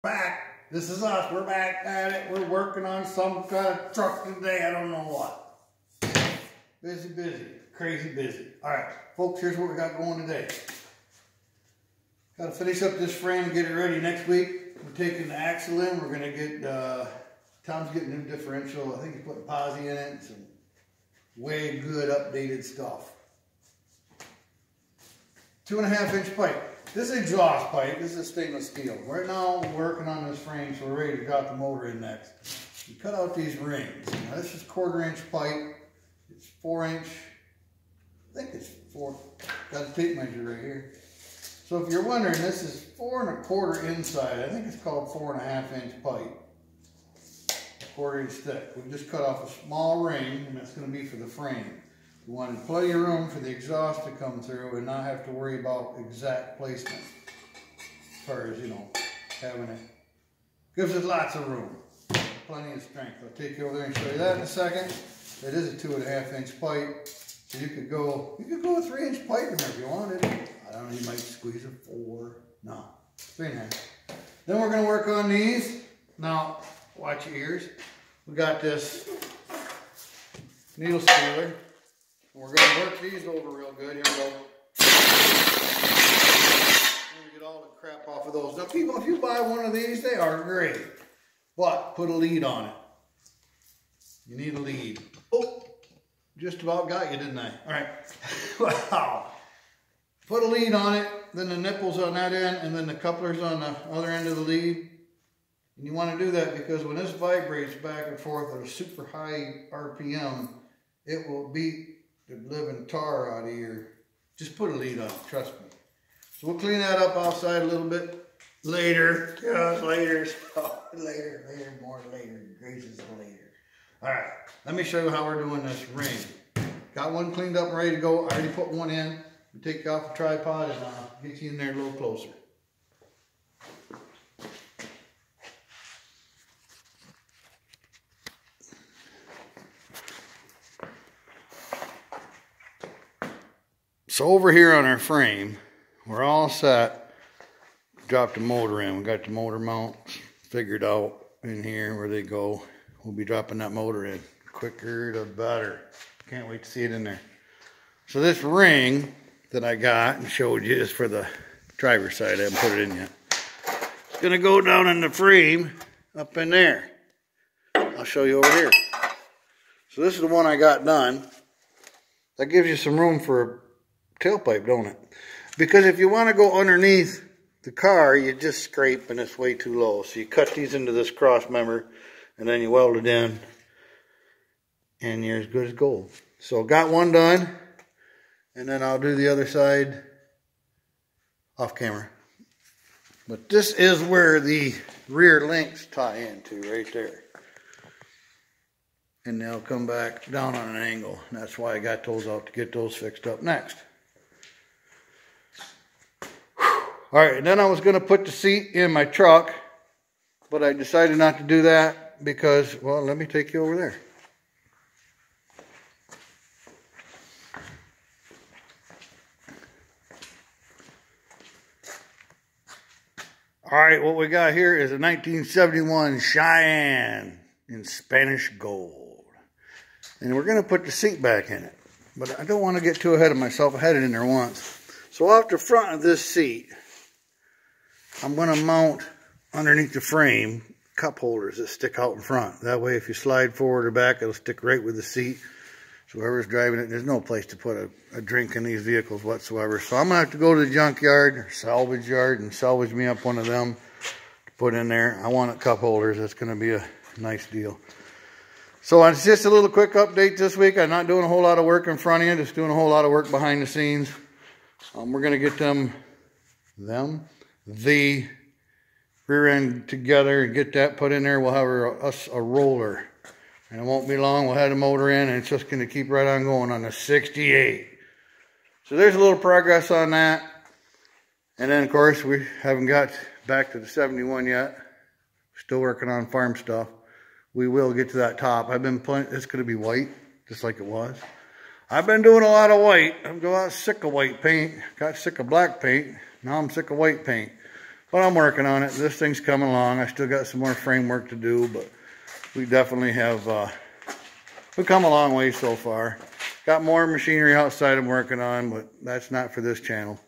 Back. This is us. We're back at it. We're working on some kind of truck today. I don't know what. Busy, busy. Crazy busy. Alright, folks, here's what we got going today. Got to finish up this frame and get it ready next week. We're taking the axle in. We're going to get, Tom's getting new differential. I think he's putting posi in it. Some way good updated stuff. 2.5 inch pipe. This is exhaust pipe. This is stainless steel. Right now we're working on this frame, so we're ready to drop the motor in next. We cut out these rings. Now, this is 1/4 inch pipe. It's 4 inch. I think it's 4. Got a tape measure right here. So if you're wondering, this is 4 1/4 inside. I think it's called 4.5 inch pipe. 1/4 inch thick. We just cut off a small ring, and that's going to be for the frame. We wanted plenty of room for the exhaust to come through and not have to worry about exact placement. As far as, you know, having it. Gives us lots of room. Plenty of strength. I'll take you over there and show you that in a second. It is a 2.5 inch pipe. So you could go a 3 inch pipe in there if you wanted. I don't know, you might squeeze a 4. No, 3.5. Then we're going to work on these. Now, watch your ears. We got this needle sealer. We're going to work these over real good. Here we go. We're going to get all the crap off of those. Now, people, if you buy one of these, they are great. But put a lead on it. You need a lead. Oh, just about got you, didn't I? All right. Wow. Put a lead on it, then the nipples on that end, and then the couplers on the other end of the lead. And you want to do that because when this vibrates back and forth at a super high RPM, it will beat the living tar out of your. Just put a lead on it, trust me. So we'll clean that up outside a little bit later. Just later. Later, more later. Gracious later. All right, let me show you how we're doing this ring. Got one cleaned up and ready to go. I already put one in. We take you off the tripod and get you in there a little closer. So over here on our frame, we're all set. Dropped the motor in. We got the motor mounts figured out in here where they go. We'll be dropping that motor in. Quicker the better. Can't wait to see it in there. So this ring that I got and showed you is for the driver's side. I haven't put it in yet. It's going to go down in the frame up in there. I'll show you over here. So this is the one I got done. That gives you some room for a tailpipe, don't it? Because if you want to go underneath the car, you just scrape and it's way too low. So you cut these into this cross member and then you weld it in and you're as good as gold. So got one done and then I'll do the other side off camera. But this is where the rear links tie into, right there. And they'll come back down on an angle. And that's why I got those out, to get those fixed up next. Alright, and then I was going to put the seat in my truck, but I decided not to do that because, well, let me take you over there. Alright, what we got here is a 1971 Cheyenne in Spanish gold. And we're going to put the seat back in it. But I don't want to get too ahead of myself. I had it in there once. So off the front of this seat, I'm going to mount underneath the frame cup holders that stick out in front. That way if you slide forward or back, it'll stick right with the seat. So whoever's driving it, there's no place to put a drink in these vehicles whatsoever. So I'm going to have to go to the junkyard or salvage yard and salvage me up one of them to put in there. I want cup holders. That's going to be a nice deal. So it's just a little quick update this week. I'm not doing a whole lot of work in front of you, just doing a whole lot of work behind the scenes. We're going to get the rear end together and get that put in there. We'll have us a roller. And it won't be long. We'll have the motor in and it's just going to keep right on going on the 68. So there's a little progress on that. And then, of course, we haven't got back to the 71 yet. Still working on farm stuff. We will get to that top. I've been playing, it's going to be white, just like it was. I've been doing a lot of white. I'm sick of white paint. Got sick of black paint. Now I'm sick of white paint. But I'm working on it. This thing's coming along. I still got some more framework to do, but we definitely have, we've come a long way so far. Got more machinery outside I'm working on, but that's not for this channel.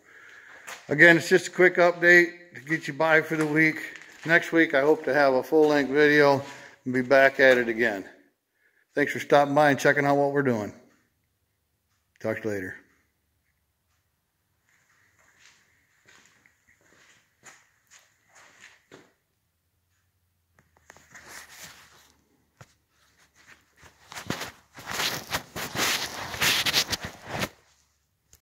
Again, it's just a quick update to get you by for the week. Next week, I hope to have a full-length video and be back at it again. Thanks for stopping by and checking out what we're doing. Talk to you later.